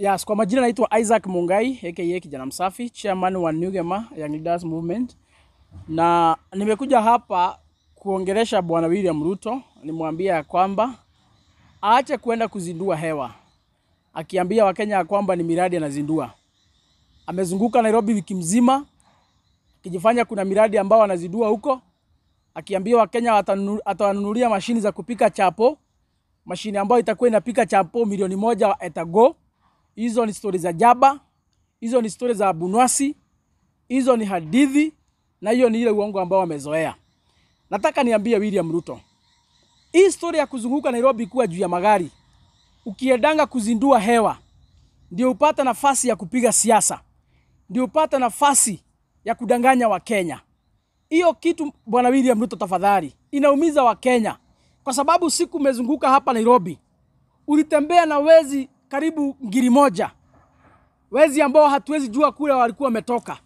Yes, kwa majina naitwa Isaac Mungai, aka Kijana Msafi, chairman wa Nugema Young Leaders Movement. Na nimekuja hapa kuongelesha Bwana William Ruto, nimwambia kwamba aache kwenda kuzindua hewa. Akiambia Wakenya kwamba ni miradi anazindua. Amezunguka Nairobi wiki mzima, akijifanya kuna miradi ambao anazindua huko. Akiambia Wakenya atawanunulia mashini za kupika chapo, mashini ambayo itakuwa inapika chapo milioni 1 etago. Hizo ni stories za jaba, hizo ni stories za abunwasi, hizo ni hadithi, na hiyo ni ile uongo ambao wamezoea. Nataka niambie William Ruto, hii story ya kuzunguka Nairobi kuwa juu ya magari, ukiendanga kuzindua hewa, ndio upata nafasi ya kupiga siasa, ndio upata nafasi ya kudanganya Wakenya. Hiyo kitu Bwana William Ruto, tafadhali, inaumiza Wakenya. Kwa sababu siku umezunguka hapa Nairobi, ulitembea na wezi karibu 1,000. Wezi ambao hatuwezi jua kule walikuwa wametoka.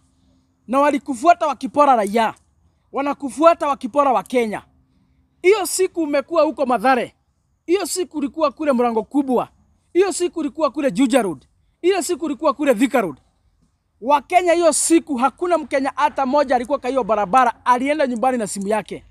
Na walikufuata wakipora raia. Wanakufuata wakipora wa Kenya. Hiyo siku umekuwa huko Mathare. Hiyo siku ulikuwa kule Mlango Kubwa. Hiyo siku ulikuwa kule Juja Road. Hiyo siku ulikuwa kule Thika Road. Wakenya hiyo siku hakuna Mkenya hata moja alikuwa kwa hiyo barabara alienda nyumbani na simu yake.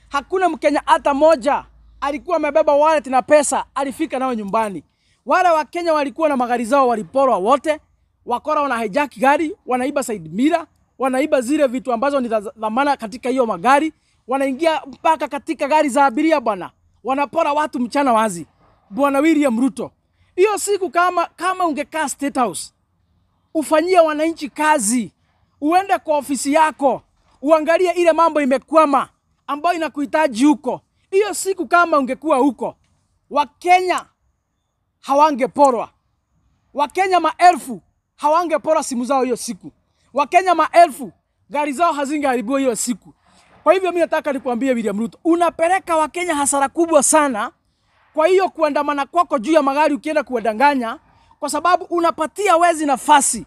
Hakuna Mkenya hata moja alikuwa amebeba wallet na pesa alifika nao nyumbani. Wale Wakenya walikuwa na magari zao waliporwa wote. Wakora wana hijack gari, wanaiba side mirror, wanaiba zile vitu ambazo ni dhamana katika hiyo magari, wanaingia mpaka katika gari za abiria bwana. Wanapora watu mchana wazi. Bwana William Ruto, hiyo siku kama ungekaa State House, ufanyie wananchi kazi, uende kwa ofisi yako, uangalie ile mambo imekwama ambayo inakuhitaji huko. Hiyo siku kama ungekuwa huko, Wakenya hawangeporwa. Wakenya maelfu hawangeporwa simu zao hiyo siku. Wakenya maelfu gari zao hazingeharibiwa hiyo siku. Kwa hivyo mimi nataka nikuambie William Ruto, unapeleka Wakenya hasara kubwa sana. Kwa hiyo kuandamana kwako juu ya magari ukienda kuwadanganya, kwa sababu unapatia wezi nafasi,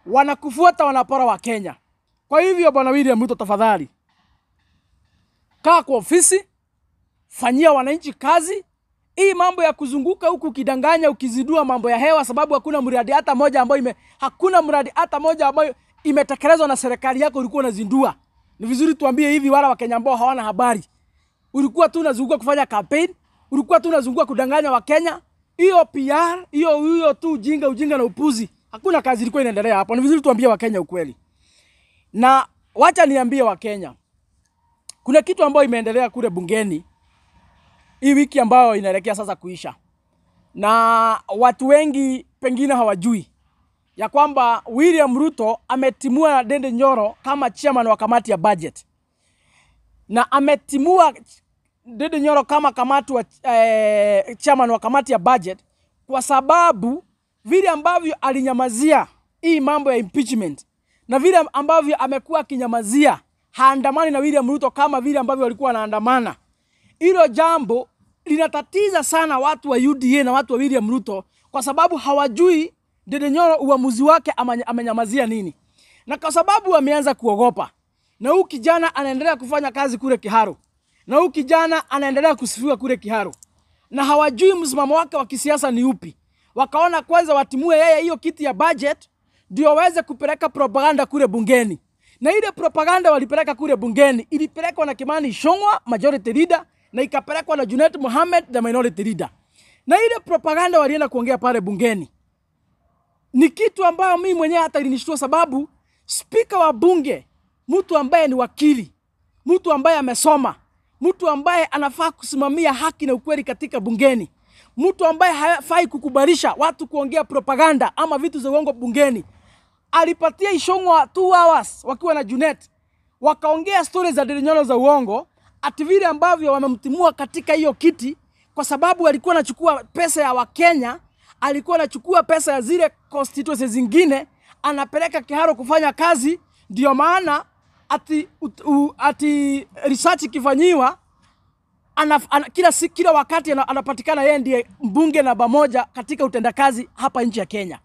wanakufuata wanapora Wakenya. Kwa hivyo Bwana William Ruto, tafadhali, kaa kwa ofisi, fanyia wananchi kazi. Hii mambo ya kuzunguka huku kidanganya ukizidua mambo ya hewa, sababu hakuna mradi hata moja ambayo imetekelezwa na serikali yako ulikuwa unazindua. Ni vizuri tuambie hivi wala Wakenya ambao hawana habari. Ulikuwa tu unazunguka kufanya campaign, ulikuwa tu unazunguka kudanganya Wakenya. Hiyo PR, hiyo tu ujinga na upuzi. Hakuna kazi ilikuwa inaendelea hapo. Ni vizuri tuambie Wakenya ukweli. Na wacha niambie Wakenya, kuna kitu ambayo imeendelea kule bungeni hii wiki ambayo inaelekea sasa kuisha. Na watu wengi pengine hawajui ya kwamba William Ruto ametimua Ndindi Nyoro kama chairman wa kamati ya budget. Na ametimua Ndindi Nyoro kama chairman wa kamati ya budget kwa sababu vile ambavyo alinyamazia hii mambo ya impeachment, na vile ambavyo amekuwa akinyamazia haandamani na William Ruto kama vile ambavyo walikuwa wanaandamana. Hilo jambo linatatiza sana watu wa UDA na watu wa William Ruto, kwa sababu hawajui Ndindi Nyoro uamuzi wake amenyamazia nini. Na kwa sababu wameanza kuogopa. Na huyu kijana anaendelea kufanya kazi kule Kiharu. Na huyu kijana anaendelea kusifiwa kule Kiharu. Na hawajui msimamo wake wa kisiasa ni upi. Wakaona kwanza watimue yeye hiyo kiti ya budget ndio waweze kupeleka propaganda kule bungeni. Na ile propaganda walipeleka kule bungeni ilipelekwa na Kimani Ichung'wah, majority leader, na ikapelekwa na Junet Mohamed, the minority leader. Na ile propaganda walienda kuongea pale bungeni ni kitu ambayo mimi mwenyewe hata ilinishtua, sababu speaker wa bunge, mtu ambaye ni wakili, mtu ambaye amesoma, mtu ambaye anafaa kusimamia haki na ukweli katika bungeni, mtu ambaye hafai kukubalisha watu kuongea propaganda ama vitu za uongo bungeni, alipatia Ichung'wah 2 hours wakiwa na Junet, wakaongea stories za Ndindi Nyoro za uongo, ati vile ambavyo wamemtimua katika hiyo kiti kwa sababu alikuwa anachukua pesa ya Wakenya, alikuwa anachukua pesa ya zile constituencies zingine anapeleka Kiharu kufanya kazi. Ndio maana ati research ikifanywa kila wakati anapatikana yeye ndiye mbunge namba 1 katika utendakazi hapa nchi ya Kenya.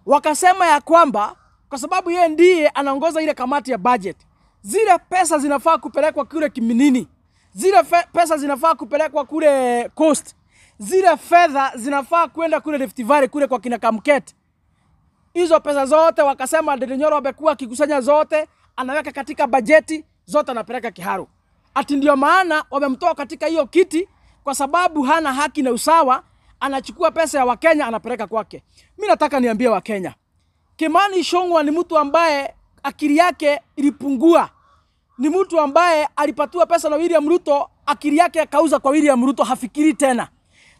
Wakasema ya kwamba kwa sababu yeye ndiye anaongoza ile kamati ya budget, zile pesa zinafaa kupelekwa kule Kiminini, zile pesa zinafaa kupelekwa kule Coast, zile fedha zinafaa kwenda kule Rift Valley kule kwa kina Kamket. Hizo pesa zote wakasema Ndindi Nyoro amekuwa akikusanya zote, anaweka katika bajeti, zote anapeleka Kiharu. Ati ndio maana wamemtoa katika hiyo kiti kwa sababu hana haki na usawa, anachukua pesa ya Wakenya anapeleka kwake. Mimi nataka niambie Wakenya, Kimani Ichung'wah ni mtu ambaye akili yake ilipungua. Ni mtu ambaye alipatiwa pesa na William Ruto, akili yake akauza kwa William Ruto, hafikiri tena.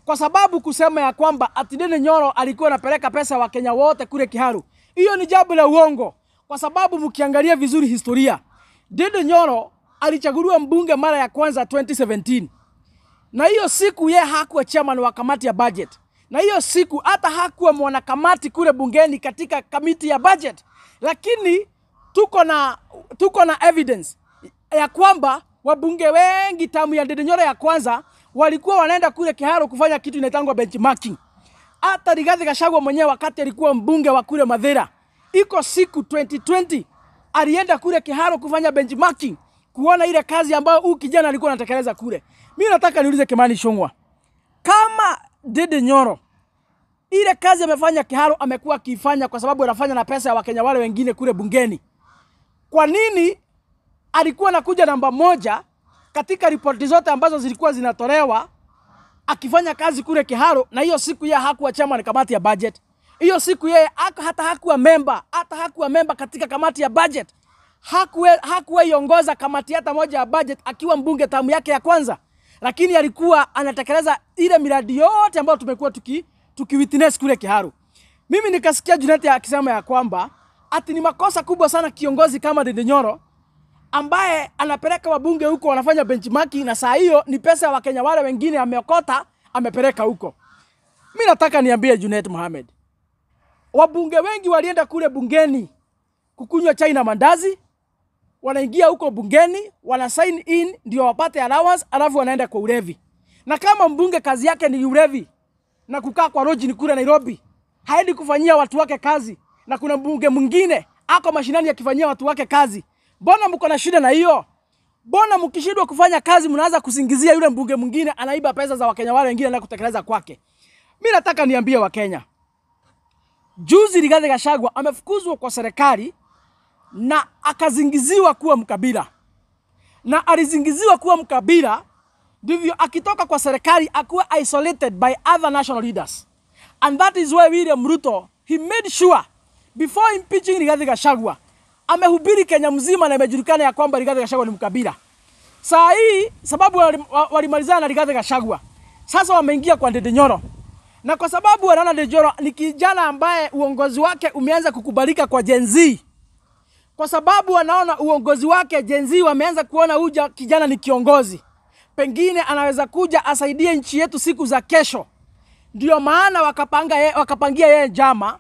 Kwa sababu kusema ya kwamba ati Ndindi Nyoro alikuwa anapeleka pesa ya Wakenya wote kule Kiharu, hiyo ni jambo la uongo. Kwa sababu mkiangalia vizuri historia, Ndindi Nyoro alichaguliwa mbunge mara ya kwanza 2017. Na hiyo siku yeye hakuwa chairman wa kamati ya budget. Na hiyo siku hata hakuwa mwanakamati kule bungeni katika kamiti ya budget. Lakini tuko na evidence ya kwamba wabunge wengi tamu ya Ndindi Nyoro ya kwanza walikuwa wanaenda kule Kiharu kufanya kitu inaitangwa benchmarking. Hata Rigathi Gachagua mwenyewe wakati alikuwa mbunge wa kule Mathira, iko siku 2020 alienda kule Kiharu kufanya benchmarking, kuona ile kazi ambayo huyu kijana alikuwa anatekeleza kule. Mimi nataka niulize Kimani Ichung'wah, kama Ndindi Nyoro ile kazi amefanya Kiharu amekuwa akifanya kwa sababu anafanya na pesa ya Wakenya wale wengine kule bungeni, kwa nini alikuwa anakuja namba moja katika ripoti zote ambazo zilikuwa zinatolewa akifanya kazi kule Kiharu, na hiyo siku yeye hakuwa chairman kamati ya budget? Hiyo siku yeye hata hakuwa member katika kamati ya budget. Hakuwa iongoza kamati hata moja ya budget akiwa mbunge tamu yake ya kwanza. Lakini alikuwa anatekeleza ile miradi yote ambayo tumekuwa tukiwitness kule Kiharu. Mimi nikasikia Junet akisema ya kwamba ati ni makosa kubwa sana kiongozi kama Ndindi Nyoro ambaye anapeleka wabunge huko wanafanya benchmarking, na saa hiyo ni pesa ya Wakenya wale wengine ameokota amepeleka huko. Mimi nataka niambie Junet Mohamed, wabunge wengi walienda kule bungeni kukunywa chai na mandazi, wanaingia huko bungeni, wana sign in ndio wapate allowance, alafu wanaenda kwa ulevi. Na kama mbunge kazi yake ni ulevi na kukaa kwa lodge ni kule Nairobi, haendi kufanyia watu wake kazi, na kuna mbunge mwingine ako mashinani akifanyia watu wake kazi, mbona mko na shida na hiyo? Mbona mkishindwa kufanya kazi mnaanza kusingizia yule mbunge mwingine anaiba pesa za Wakenya wale wengine na kutekeleza kwake? Mimi nataka niambie Wakenya, juzi Rigathi Gachagua amefukuzwa kwa serikali na akazingiziwa kuwa mkabila. Na alizingiziwa kuwa mkabila ndivyo akitoka kwa serikali akuwa isolated by other national leaders. And that is why William Ruto, he made sure before impeaching Rigathi Gachagua, amehubiri Kenya mzima na imejulikana ya kwamba Rigathi Gachagua ni mkabila. Saa hii sababu walimalizana na Rigathi Gachagua, sasa wameingia kwa Ndindi Nyoro. Na kwa sababu wanaona Ndindi Nyoro ni kijana ambaye uongozi wake umeanza kukubalika kwa Gen Z. Kwa sababu wanaona uongozi wake Gen Z wameanza kuona huyu kijana ni kiongozi, pengine anaweza kuja asaidie nchi yetu siku za kesho. Ndio maana wakapangia yeye jama,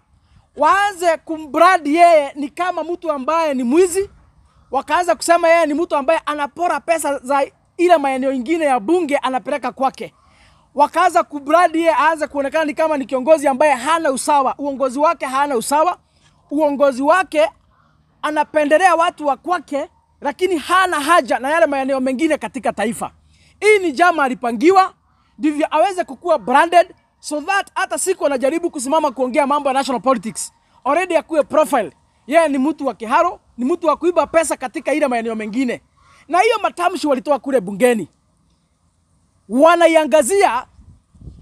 waanze kumbrand yeye ni kama mtu ambaye ni mwizi. Wakaanza kusema yeye ni mtu ambaye anapora pesa za ile maeneo mengine ya bunge anapeleka kwake. Wakaanza kubrand yeye aanze kuonekana ni kama ni kiongozi ambaye hana usawa. Uongozi wake hana usawa. Uongozi wake anapendelea watu wa kwake, lakini hana haja na yale maeneo mengine katika taifa. Hii ni jama alipangiwa ndivyo aweze kukua branded, so that hata siku anajaribu kusimama kuongea mambo ya national politics, already akuwe profile yeye ni mtu wa Kiharu, ni mtu wa kuiba pesa katika ile maeneo mengine. Na hiyo matamshi walitoa kule bungeni wanaiangazia,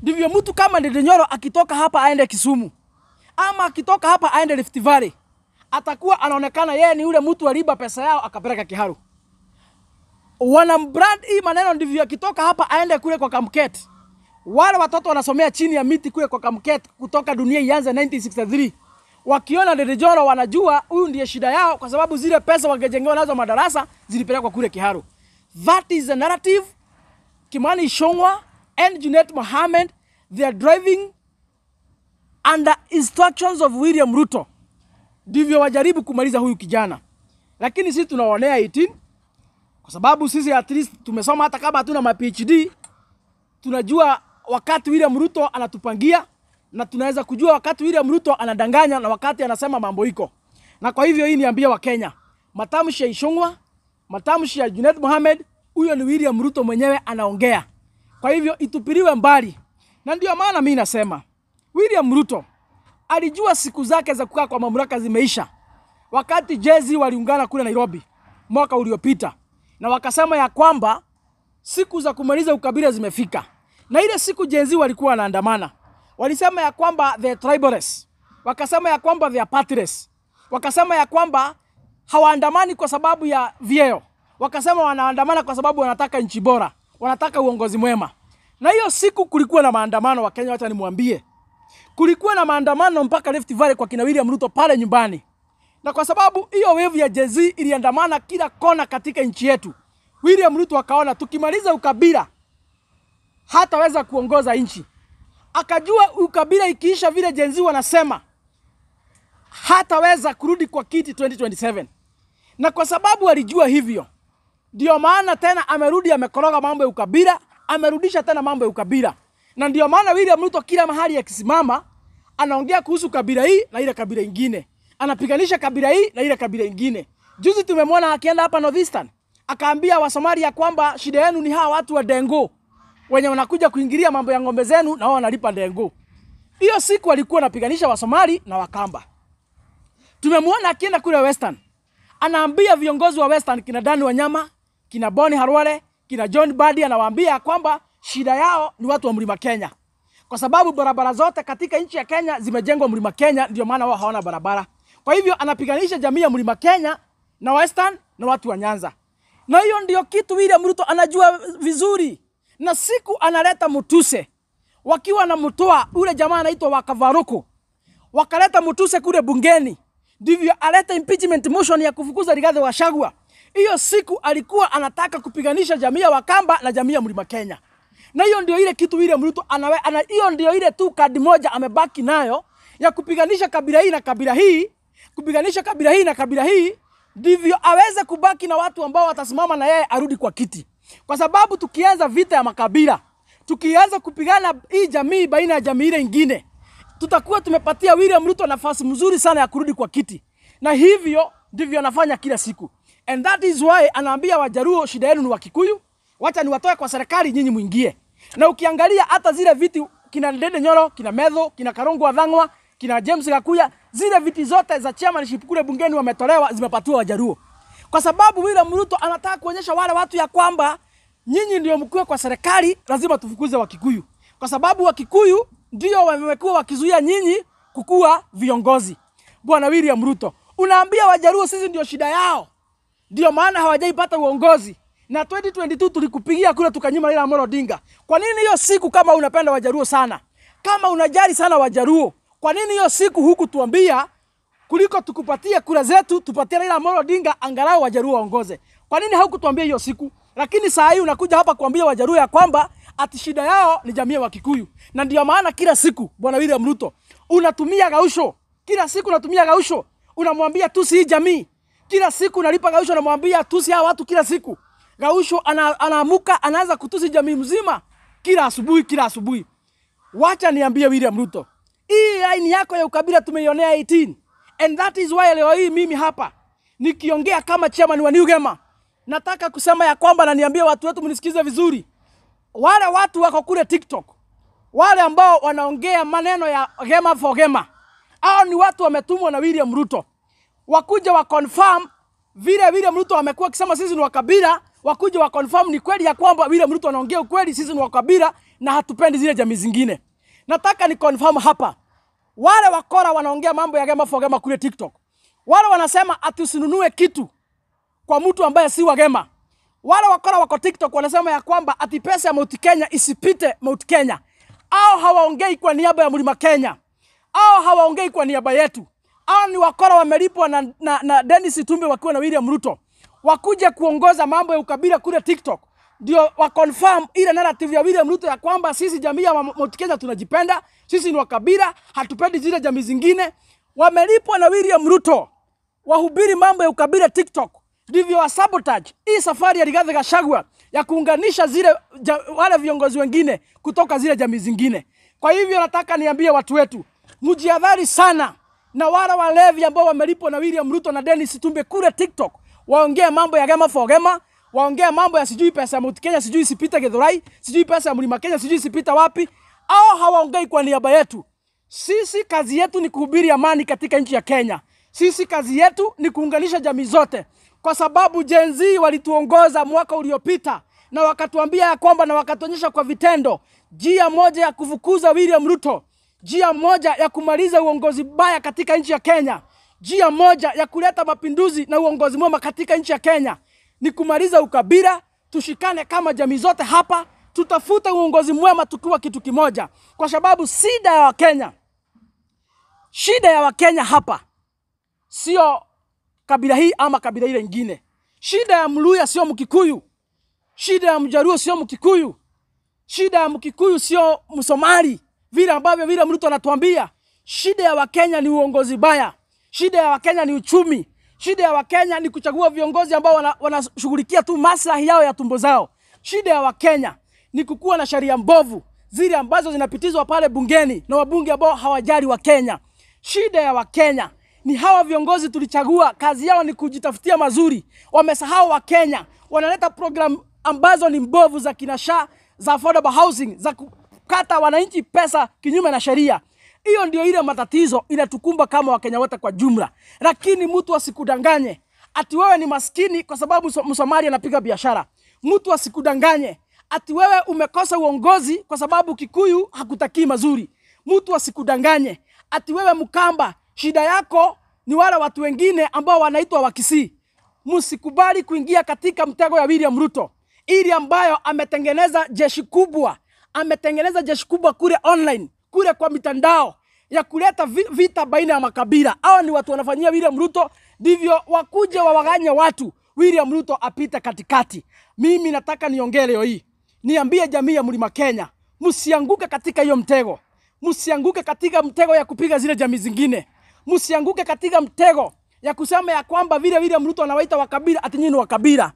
ndivyo mtu kama Ndindi Nyoro akitoka hapa aende Kisumu ama akitoka hapa aende Rift Valley, atakuwa anaonekana yeye ni yule mtu aliiba pesa yao akapeleka Kiharu. Wanambrand hii maneno, ndivyo akitoka hapa aende kule kwa Kamket. Wale watoto wanasomea chini ya miti kule kwa Kamket kutoka dunia ianze 1963. Wakiona Ndindi Nyoro wanajua huyu ndiye shida yao, kwa sababu zile pesa wangejengewa nazo madarasa zilipelekwa kule Kiharu. That is the narrative Kimani Ichung'wah and Junet Mohamed, they are driving under instructions of William Ruto. Ndivyo wajaribu kumaliza huyu kijana. Lakini sisi tunaonea 18 kwa sababu sisi at least tumesoma, hata kama hatuna ma PhD tunajua wakati William Ruto anatupangia, na tunaweza kujua wakati William Ruto anadanganya na wakati anasema mambo iko. Na kwa hivyo hii niambia wa Kenya, matamshi ya Ichung'wah, matamshi ya Junet Mohamed, huyo ni William Ruto mwenyewe anaongea. Kwa hivyo itupiliwe mbali. Na ndio maana mimi nasema William Ruto alijua siku zake za kukaa kwa mamlaka zimeisha wakati Jezi waliungana kule Nairobi mwaka uliopita, na wakasema ya kwamba siku za kumaliza ukabila zimefika. Na ile siku Jezi walikuwa wanaandamana, walisema ya kwamba the tribalists, wakasema ya kwamba the parties, wakasema ya kwamba hawaandamani kwa sababu ya vyeo, wakasema wanaandamana kwa sababu wanataka nchi bora, wanataka uongozi mwema. Na hiyo siku kulikuwa na maandamano wa Kenya, wacha nimwambie. Kulikuwa na maandamano mpaka Rift Valley kwa kina William Ruto pale nyumbani. Na kwa sababu hiyo wave ya Gen Z iliandamana kila kona katika nchi yetu, William Ruto akaona tukimaliza ukabila hataweza kuongoza nchi. Akajua ukabila ikiisha vile Gen Z wanasema hataweza kurudi kwa kiti 2027. Na kwa sababu alijua hivyo, ndio maana tena amerudi amekoroga mambo ya ukabila, amerudisha tena mambo ya ukabila. Na ndio maana William Ruto kila mahali akisimama anaongea kuhusu kabila hii na ile kabila ingine, anapiganisha kabila hii na ile kabila ingine. Juzi tumemwona akienda hapa Northeastern akaambia Wasomalia kwamba shida yenu ni hawa watu wa Dengo wenye wanakuja kuingilia mambo ya ng'ombe zenu na wao wanalipa Dengo. Hiyo siku alikuwa anapiganisha Wasomali na Wakamba. Tumemwona akienda kule Western anaambia viongozi wa Western kina Dani Wanyama, kina Boni Harwale, kina John Badi, anawaambia kwamba shida yao ni watu wa Mlima Kenya. Kwa sababu barabara zote katika nchi ya Kenya zimejengwa Mlima Kenya, ndio maana wao hawana barabara. Kwa hivyo anapiganisha jamii ya Mlima Kenya na Western na watu wa Nyanza. Na hiyo ndio kitu William Ruto anajua vizuri. Na siku analeta Mutuse, wakiwa na mtoa ule jamaa anaitwa Wakavaruku, wakaleta Mutuse kule bungeni, ndivyo aleta impeachment motion ya kufukuza Rigathi Gachagua. Hiyo siku alikuwa anataka kupiganisha jamii ya Wakamba na jamii ya Mlima Kenya. Na hiyo ndio ile kitu William Ruto hiyo ndio ile tu kadi moja amebaki nayo ya kupiganisha kabila hii na kabila hii, kupiganisha kabila hii na kabila hii, ndivyo aweze kubaki na watu ambao watasimama na yeye arudi kwa kiti. Kwa sababu tukianza vita ya makabila, tukianza kupigana hii jamii baina ya jamii ile nyingine, tutakuwa tumepatia William Ruto nafasi mzuri sana ya kurudi kwa kiti. Na hivyo ndivyo anafanya kila siku. And that is why anaambia Wajaruo shida yenu ni Wakikuyu, wacha niwatoe kwa serikali nyinyi muingie. Na ukiangalia hata zile viti kina Ndende Nyoro, kina Medho, kina Karongo Wathang'wa, kina James Gakuya, zile viti zote za chairmanship kule bungeni wametolewa, zimepatiwa Wajaruo. Kwa sababu William Ruto anataka kuonyesha wale watu ya kwamba nyinyi ndio mkuu kwa serikali, lazima tufukuze Wakikuyu. Kwa sababu Wakikuyu ndio wamekuwa wakizuia nyinyi kukua viongozi. Bwana William Ruto, unaambia Wajaruo sisi ndio shida yao, ndio maana hawajaipata uongozi. Na 2022 tulikupigia kule tukanyima Raila Amolo Odinga. Kwa nini hiyo siku, kama unapenda Wajaruo sana, kama unajali sana Wajaruo, kwa nini hiyo siku huku tuambia kuliko tukupatia kura zetu tupatie Raila Amolo Odinga angalau Wajaruo waongoze? Kwa nini haukutuambia hiyo siku? Lakini saa hii unakuja hapa kuambia Wajaruo ya kwamba ati shida yao ni jamii ya Wakikuyu. Na ndio maana kila siku Bwana William Ruto unatumia gausho. Kila siku unatumia gausho. Unamwambia tusi hii jamii. Kila siku unalipa gausho, unamwambia tusi hawa watu kila siku. Gausho anaamuka anaanza kutusi jamii mzima kila asubuhi. Wacha niambie William Ruto, hii line yako ya ukabila tumeionea 18. And that is why leo hii mimi hapa nikiongea kama chairman wa NUGEMA nataka kusema ya kwamba, na niambie watu wetu mnisikize vizuri. Wale watu wako kule TikTok, wale ambao wanaongea maneno ya Gema for Gema, hao ni watu wametumwa na William Ruto. Wakuja wa confirm vile William Ruto amekuwa akisema sisi ni wakabila, wakuja wa confirm ni kweli ya kwamba William Ruto anaongea ukweli, sisi ni wakabila na hatupendi zile jamii zingine. Nataka ni confirm hapa. Wale wakora wanaongea mambo ya Gema for Gema kule TikTok, wale wanasema atusinunue kitu kwa mtu ambaye si wa Gema. Wale wakora wako TikTok wanasema ya kwamba ati pesa ya Mount Kenya isipite Mount Kenya. Au hawaongei kwa niaba ya Mlima Kenya, au hawaongei kwa niaba yetu. Au ni wakora wamelipwa na Dennis Itumbi wakiwa na William Ruto wakuja kuongoza mambo ya ukabila kule TikTok, ndio wa confirm ile narrative ya William Ruto ya kwamba sisi jamii ya Mount Kenya tunajipenda, sisi ni wakabila, hatupendi zile jamii zingine. Wamelipwa na William Ruto wahubiri mambo ya ukabila TikTok, ndivyo wa sabotage hii safari ya Rigathi Gachagua ya kuunganisha wale viongozi wengine kutoka zile jamii zingine. Kwa hivyo nataka niambie watu wetu, mjihadhari sana na wale walevi ambao wamelipwa na William Ruto na Dennis Itumbi kule TikTok, waongea mambo ya Gema for Gema, waongea mambo ya sijui pesa ya Mount Kenya sijui isipita Githurai, sijui pesa ya Mlima Kenya sijui isipita wapi. Hao hawaongei kwa niaba yetu. Sisi kazi yetu ni kuhubiri amani katika nchi ya Kenya. Sisi kazi yetu ni kuunganisha jamii zote. Kwa sababu Gen Z walituongoza mwaka uliopita na wakatuambia ya kwamba na wakatuonyesha kwa vitendo njia moja ya kufukuza William Ruto, njia moja ya kumaliza uongozi baya katika nchi ya Kenya, njia moja ya kuleta mapinduzi na uongozi mwema katika nchi ya Kenya ni kumaliza ukabila. Tushikane kama jamii zote hapa, tutafute uongozi mwema tukiwa kitu kimoja, kwa sababu shida ya Wakenya hapa sio kabila hii ama kabila ile nyingine. Shida ya Mluya sio Mkikuyu, shida ya Mjaruo sio Mkikuyu, shida ya Mkikuyu sio Msomali vile ambavyo vile mtu anatuambia. Shida ya Wakenya ni uongozi baya, shida ya Wakenya ni uchumi, shida ya Wakenya ni kuchagua viongozi ambao wanashughulikia tu maslahi yao ya tumbo zao. Shida ya Wakenya ni kukuwa na sheria mbovu zile ambazo zinapitizwa pale bungeni na wabunge ambao hawajali Wakenya. Shida ya Wakenya ni hawa viongozi tulichagua, kazi yao ni kujitafutia mazuri. Wamesahau Wakenya, wanaleta program ambazo ni mbovu za kinasha, za affordable housing, za kukata wananchi pesa kinyume na sheria. Hiyo ndio ile matatizo inatukumba kama Wakenya wote kwa jumla. Lakini mtu asikudanganye ati wewe ni maskini kwa sababu Msomali anapiga biashara. Mtu asikudanganye ati wewe umekosa uongozi kwa sababu Kikuyu hakutakii mazuri. Mtu asikudanganye ati wewe Mkamba shida yako ni wale watu wengine ambao wanaitwa Wakisii. Msikubali kuingia katika mtego ya William Ruto, ili ambayo ametengeneza jeshi kubwa, kule online, kule kwa mitandao ya kuleta vita baina ya makabila. Hao ni watu wanafanyia William Ruto, ndivyo wakuje wawaganye watu, William Ruto apite katikati. Mimi nataka niongee leo hii, niambie jamii ya Mlima Kenya, msianguke katika hiyo mtego. Msianguke katika mtego ya kupiga zile jamii zingine. Msianguke katika mtego ya kusema ya kwamba vile William Ruto anawaita wakabila ati nyinyi ni wakabila.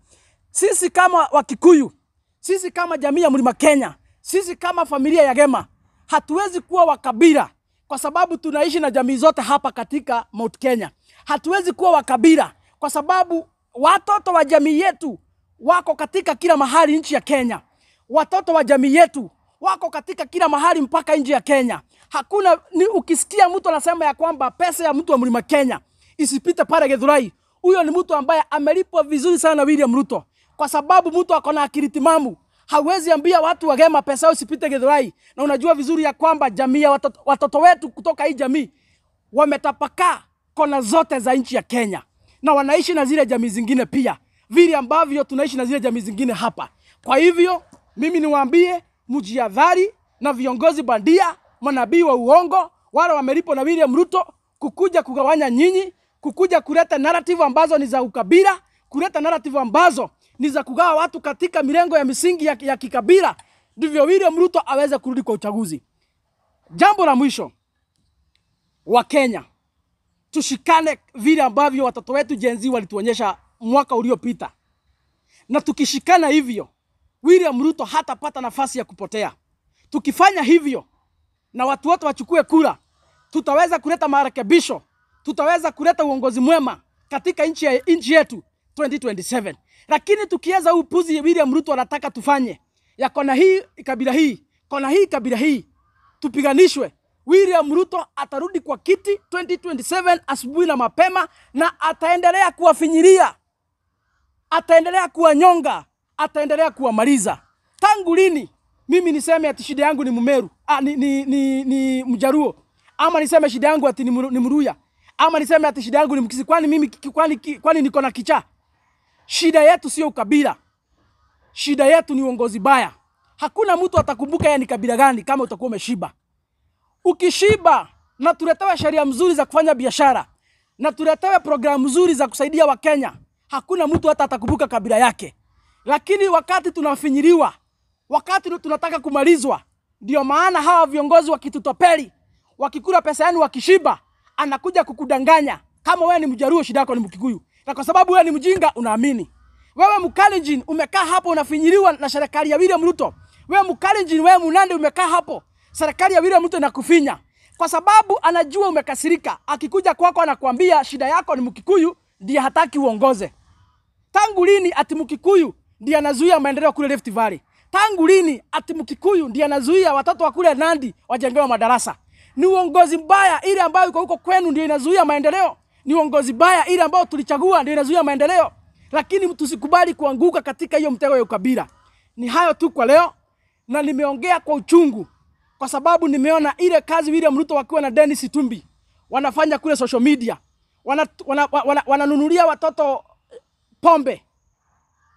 Sisi kama Wakikuyu, sisi kama jamii ya Mlima Kenya, sisi kama familia ya Gema, hatuwezi kuwa wakabila kwa sababu tunaishi na jamii zote hapa katika Mount Kenya. Hatuwezi kuwa wakabila kwa sababu watoto wa jamii yetu wako katika kila mahali nchi ya Kenya. Watoto wa jamii yetu wako katika kila mahali mpaka nje ya Kenya. Hakuna ukisikia mtu anasema ya kwamba pesa ya mtu wa Mlima Kenya isipite pale Githurai, huyo ni mtu ambaye amelipwa vizuri sana na William Ruto, kwa sababu mtu akona akili timamu. Hawezi ambia watu wa Gema pesa yao isipite Githurai. Na unajua vizuri ya kwamba jamii ya watoto wetu kutoka hii jamii wametapakaa kona zote za nchi ya Kenya, na wanaishi na zile jamii zingine pia vile ambavyo tunaishi na zile jamii zingine hapa. Kwa hivyo mimi niwaambie, mjihadhari na viongozi bandia, manabii wa uongo, wale wamelipwa na William Ruto kukuja kugawanya nyinyi, kukuja kuleta narrative ambazo ni za ukabila, kuleta narrative ambazo ni za kugawa watu katika milengo ya misingi ya kikabila, ndivyo William Ruto aweze kurudi kwa uchaguzi. Jambo la mwisho, wa Kenya, tushikane vile ambavyo watoto wetu Gen Z walituonyesha mwaka uliopita. Na tukishikana hivyo, William Ruto hatapata nafasi ya kupotea. Tukifanya hivyo na watu wote wachukue kura, tutaweza kuleta marekebisho, tutaweza kuleta uongozi mwema katika nchi yetu 2027. Lakini tukiweza upuzi William Ruto anataka tufanye ya kona hii kabila hii, kona hii kabila hii, tupiganishwe, William Ruto atarudi kwa kiti 2027 asubuhi na mapema, na ataendelea kuwafinyiria, ataendelea kuwanyonga, ataendelea kuwamaliza. Tangu lini mimi niseme ati shida yangu ni Mmeru, ni Mjaruo, ama niseme shida yangu ati ni Mluya, ama niseme ati shida yangu ni Mkisii? Kwani mimi kwani niko na kichaa? Shida yetu sio ukabila. Shida yetu ni uongozi baya. Hakuna mtu atakumbuka yeye ni kabila gani kama utakuwa umeshiba. Ukishiba na tuletewe sheria mzuri za kufanya biashara, na tuletewe programu nzuri za kusaidia Wakenya, hakuna mtu hata atakumbuka kabila yake. Lakini wakati tunafinyiliwa, wakati tunataka kumalizwa, ndio maana hawa viongozi wakitutopeli, wakikula pesa yenu wakishiba, anakuja kukudanganya kama wewe ni Mjaruo shida yako ni Mkikuyu. Na kwa sababu wewe ni mjinga unaamini. Wewe Mkalenjin umekaa hapo unafinyiliwa na serikali ya William Ruto. Wewe Mkalenjin, wewe Munande umekaa hapo, serikali ya William Ruto inakufinya. Kwa sababu anajua umekasirika. Akikuja kwako anakuambia shida yako ni Mkikuyu, ndiye hataki uongoze. Tangu lini ati Mkikuyu ndiye anazuia maendeleo kule Rift Valley? Tangu lini ati Mkikuyu ndiye anazuia watoto wa kule Nandi wajengewe madarasa? Ni uongozi mbaya ile ambayo iko huko kwenu ndio inazuia maendeleo. Ni uongozi mbaya ile ambayo tulichagua ndio inazuia maendeleo. Lakini tusikubali kuanguka katika hiyo mtego ya ukabila. Ni hayo tu kwa leo, na nimeongea kwa uchungu kwa sababu nimeona ile kazi William Ruto wakiwa na Dennis Itumbi wanafanya kule social media. Wananunulia watoto pombe.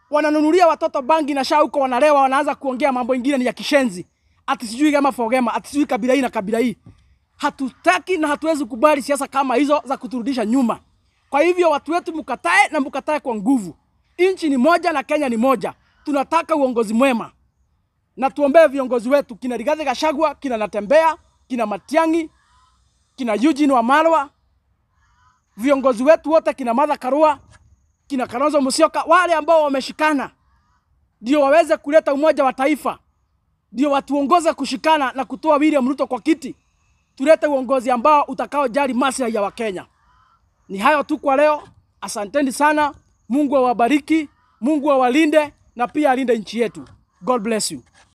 Wananunulia watoto bangi na shauko, wanalewa, wanaanza kuongea mambo mengine ni ya kishenzi. Ati sijui kama fogema, ati sijui kabila hii na kabila hii. Hatutaki na hatuwezi kubali siasa kama hizo za kuturudisha nyuma. Kwa hivyo watu wetu mkatae, na mkatae kwa nguvu. Nchi ni moja na Kenya ni moja. Tunataka uongozi mwema. Na tuombee viongozi wetu, kina Rigathi Gachagua, kina Natembeya, kina Matiang'i, kina Eugene Wamalwa. Viongozi wetu wote, kina Martha Karua, kina Kalonzo Musyoka, wale ambao wameshikana ndio waweze kuleta umoja wa taifa. Ndio watuongoze kushikana na kutoa William Ruto kwa kiti. Tulete uongozi ambao utakaojali maslahi ya Wakenya. Ni hayo tu kwa leo. Asanteni sana. Mungu awabariki, Mungu awalinde na pia alinde nchi yetu. God bless you.